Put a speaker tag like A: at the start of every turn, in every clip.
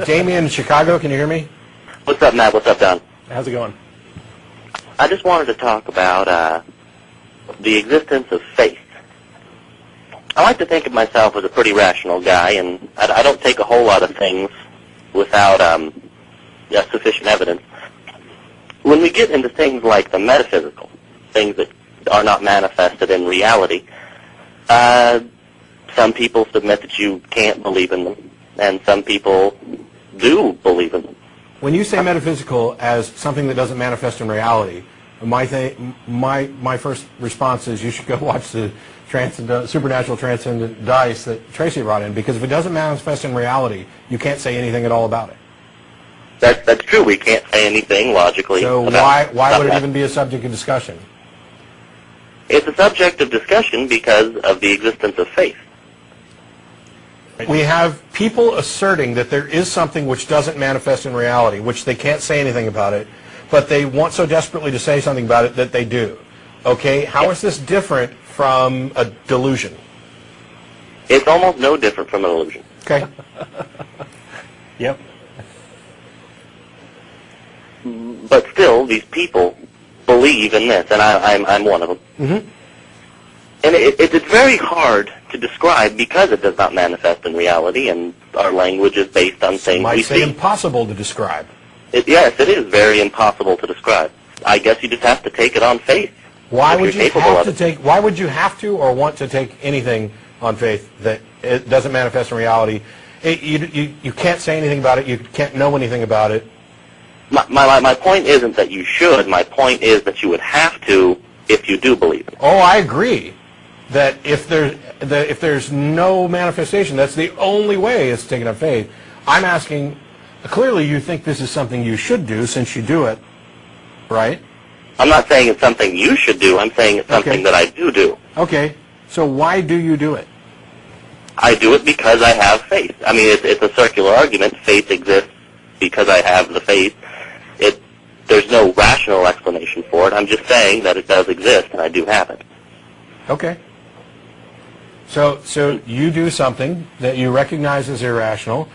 A: Damien in Chicago, can you hear me?
B: What's up, Matt? What's up, Don?
A: How's it going?
B: I just wanted to talk about the existence of faith. I like to think of myself as a pretty rational guy, and I don't take a whole lot of things without sufficient evidence. When we get into things like the metaphysical, things that are not manifested in reality, some people submit that you can't believe in them, and some people do believe in them.
A: When you say metaphysical as something that doesn't manifest in reality, my first response is you should go watch the Supernatural Transcendent Dice that Tracy brought in, because if it doesn't manifest in reality, you can't say anything at all about it.
B: That's true. We can't say anything logically.
A: So why would it even be a subject of discussion?
B: It's a subject of discussion because of the existence of faith.
A: We have people asserting that there is something which doesn't manifest in reality, which they can't say anything about it, but they want so desperately to say something about it that they do. Okay, how is this different from a delusion?
B: It's almost no different from an illusion.
A: Okay. Yep.
B: But still, these people believe in this, and I'm one of them.
A: Mm-hmm.
B: And it's very hard to describe because it does not manifest in reality, and our language is based on things we see.
A: Might say impossible to describe.
B: Yes, it is very impossible to describe. I guess you just have to take it on faith.
A: Why would you have to or want to take anything on faith that it doesn't manifest in reality? You can't say anything about it. You can't know anything about it.
B: My point isn't that you should. My point is that you would have to if you do believe it.
A: Oh, I agree. That if there's no manifestation, that's the only way it's taken on faith. I'm asking, clearly you think this is something you should do since you do it, right?
B: I'm not saying it's something you should do. I'm saying it's something that I do.
A: Okay. So why do you do it?
B: I do it because I have faith. I mean, it's a circular argument. Faith exists because I have the faith. There's no rational explanation for it. I'm just saying that it does exist, and I do have it.
A: Okay. So you do something that you recognize as irrational,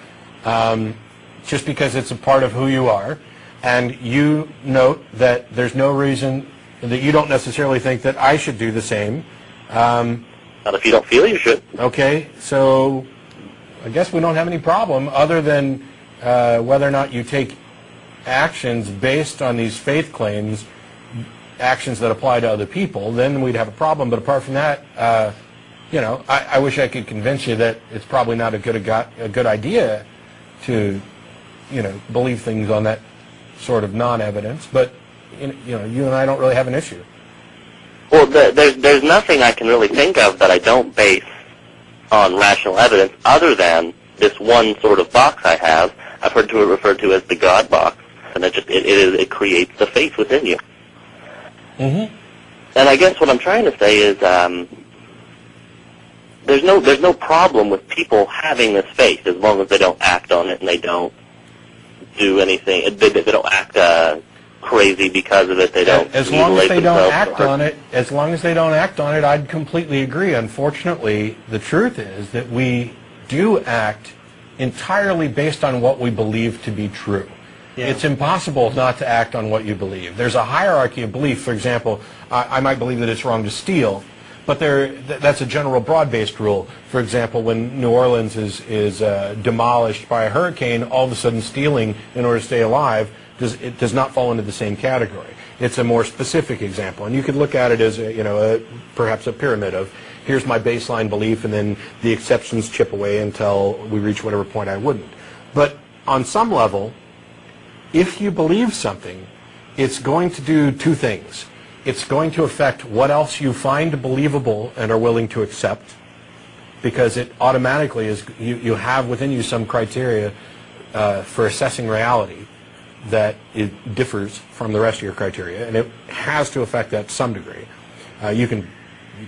A: just because it's a part of who you are, and you note that there's no reason that you don't necessarily think that I should do the same.
B: Not if you don't feel you should.
A: Okay, so I guess we don't have any problem other than whether or not you take actions based on these faith claims, actions that apply to other people. Then we'd have a problem. But apart from that, I wish I could convince you that it's probably not a good idea to, believe things on that sort of non-evidence. But you and I don't really have an issue.
B: Well, there's nothing I can really think of that I don't base on rational evidence other than this one sort of box I have. I've heard it referred to as the God box, and it creates the faith within you.
A: Mm-hmm.
B: And I guess what I'm trying to say is there's no problem with people having this faith as long as they don't act on it and they don't do anything. They don't act crazy because of it. They don't.
A: As long as they don't act on it, I'd completely agree. Unfortunately, the truth is that we do act entirely based on what we believe to be true. Yeah. It's impossible not to act on what you believe. There's a hierarchy of belief. For example, I might believe that it's wrong to steal, but that's a general broad-based rule. For example, when New Orleans is demolished by a hurricane, all of a sudden stealing in order to stay alive does not fall into the same category. It's a more specific example, and you could look at it as perhaps a pyramid of here's my baseline belief, and then the exceptions chip away until we reach whatever point I wouldn't. But on some level, if you believe something, it's going to do two things. It's going to affect what else you find believable and are willing to accept, because it automatically is you have within you some criteria for assessing reality that it differs from the rest of your criteria, and it has to affect that to some degree.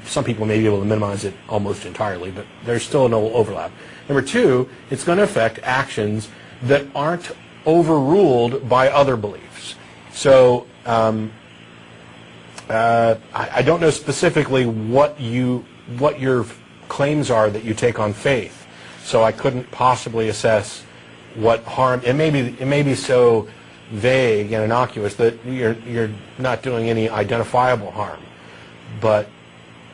A: Some people may be able to minimize it almost entirely, but there's still no overlap. Number two, it's going to affect actions that aren't overruled by other beliefs. So I don't know specifically what your claims are that you take on faith, so I couldn't possibly assess what harm. It may be so vague and innocuous that you're not doing any identifiable harm, but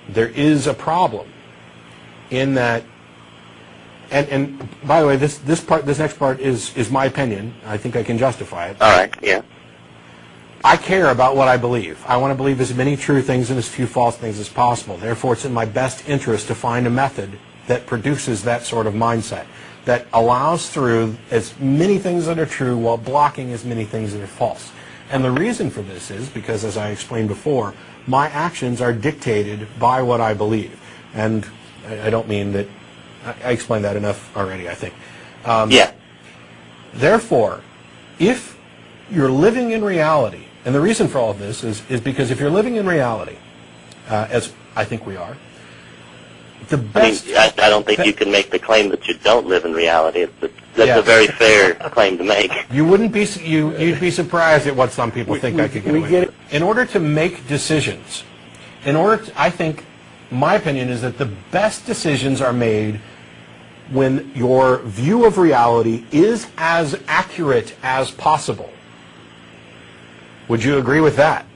A: there is a problem in that. And by the way, this next part is my opinion. I think I can justify it.
B: All right. Yeah.
A: I care about what I believe. I want to believe as many true things and as few false things as possible. Therefore, it's in my best interest to find a method that produces that sort of mindset, that allows through as many things that are true while blocking as many things that are false. And the reason for this is because, as I explained before, my actions are dictated by what I believe. And I don't mean that. I explained that enough already, I think.
B: Yeah.
A: Therefore, if you're living in reality, and the reason for all of this is because if you're living in reality, as I think we are, the best...
B: I don't think you can make the claim that you don't live in reality. That's a very fair claim to make.
A: You'd be surprised at what some people think I could get away with. In order to make decisions, I think, my opinion is that the best decisions are made when your view of reality is as accurate as possible. Would you agree with that?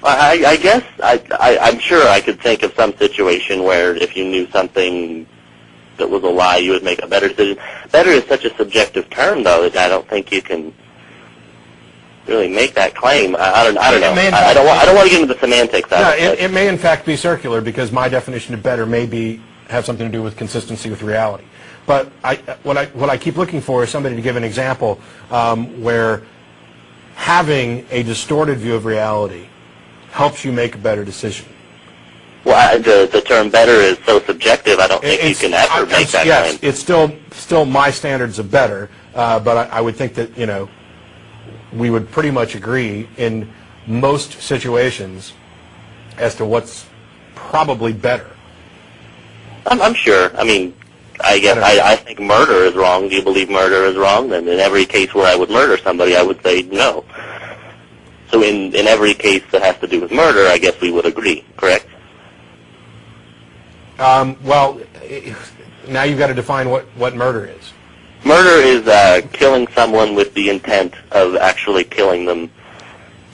B: I guess I'm sure I could think of some situation where if you knew something that was a lie, you would make a better decision. Better is such a subjective term, though, that I don't think you can really make that claim. I don't know. I don't want to get into the semantics of it.
A: It may in fact be circular because my definition of better may have something to do with consistency with reality. But what I keep looking for is somebody to give an example where having a distorted view of reality helps you make a better decision.
B: Well, the term better is so subjective, I don't think you can ever make that claim.
A: Yes, it's still my standards of better, but I would think that, we would pretty much agree in most situations as to what's probably better.
B: I'm sure. I mean, I guess I think murder is wrong. Do you believe murder is wrong? Then in every case where I would murder somebody, I would say no. So in every case that has to do with murder, I guess we would agree, correct?
A: Well, now you've got to define what murder is.
B: Murder is killing someone with the intent of actually killing them.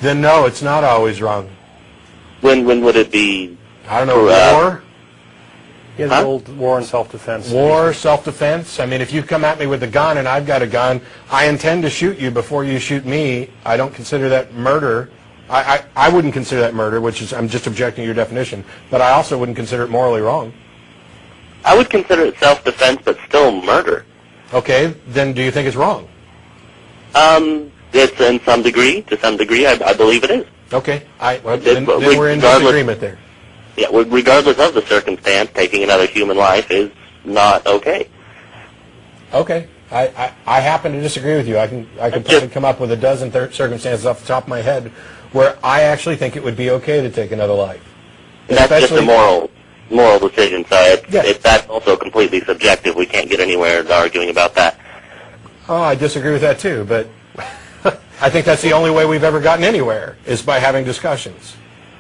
A: Then no, it's not always wrong.
B: When would it be?
A: I don't know, war?
C: Yeah, the old war and self-defense.
A: War, self-defense. I mean, if you come at me with a gun and I've got a gun, I intend to shoot you before you shoot me. I don't consider that murder. I wouldn't consider that murder, which is, I'm just objecting to your definition, but I also wouldn't consider it morally wrong.
B: I would consider it self-defense, but still murder.
A: Okay, then do you think it's wrong?
B: It's in some degree. To some degree, I believe it is.
A: Okay, then we're in disagreement there.
B: Yeah, regardless of the circumstance, taking another human life is not okay.
A: Okay, I happen to disagree with you. I can probably come up with a dozen circumstances off the top of my head where I actually think it would be okay to take another life.
B: That's just a moral decision, so that's also completely subjective. We can't get anywhere arguing about that.
A: Oh, I disagree with that too, but I think that's the only way we've ever gotten anywhere, is by having discussions.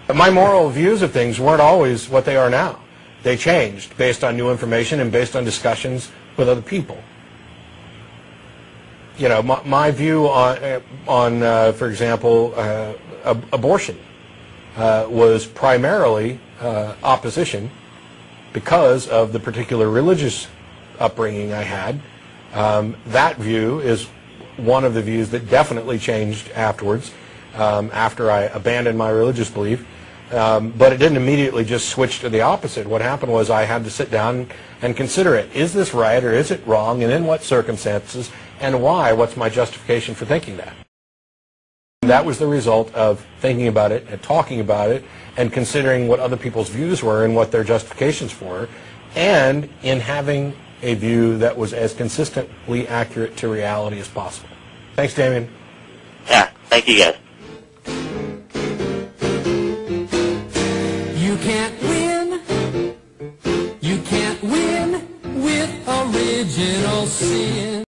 A: But my moral views of things weren't always what they are now. They changed based on new information and based on discussions with other people. You know, my view on for example, abortion was primarily opposition because of the particular religious upbringing I had. That view is one of the views that definitely changed afterwards, after I abandoned my religious belief. But it didn't immediately just switch to the opposite. What happened was I had to sit down and consider it. Is this right or is it wrong, and in what circumstances, and why? What's my justification for thinking that? And that was the result of thinking about it and talking about it and considering what other people's views were and what their justifications were, and in having a view that was as consistently accurate to reality as possible. Thanks, Damien.
B: Yeah, thank you, guys.
D: You can't win with original sin.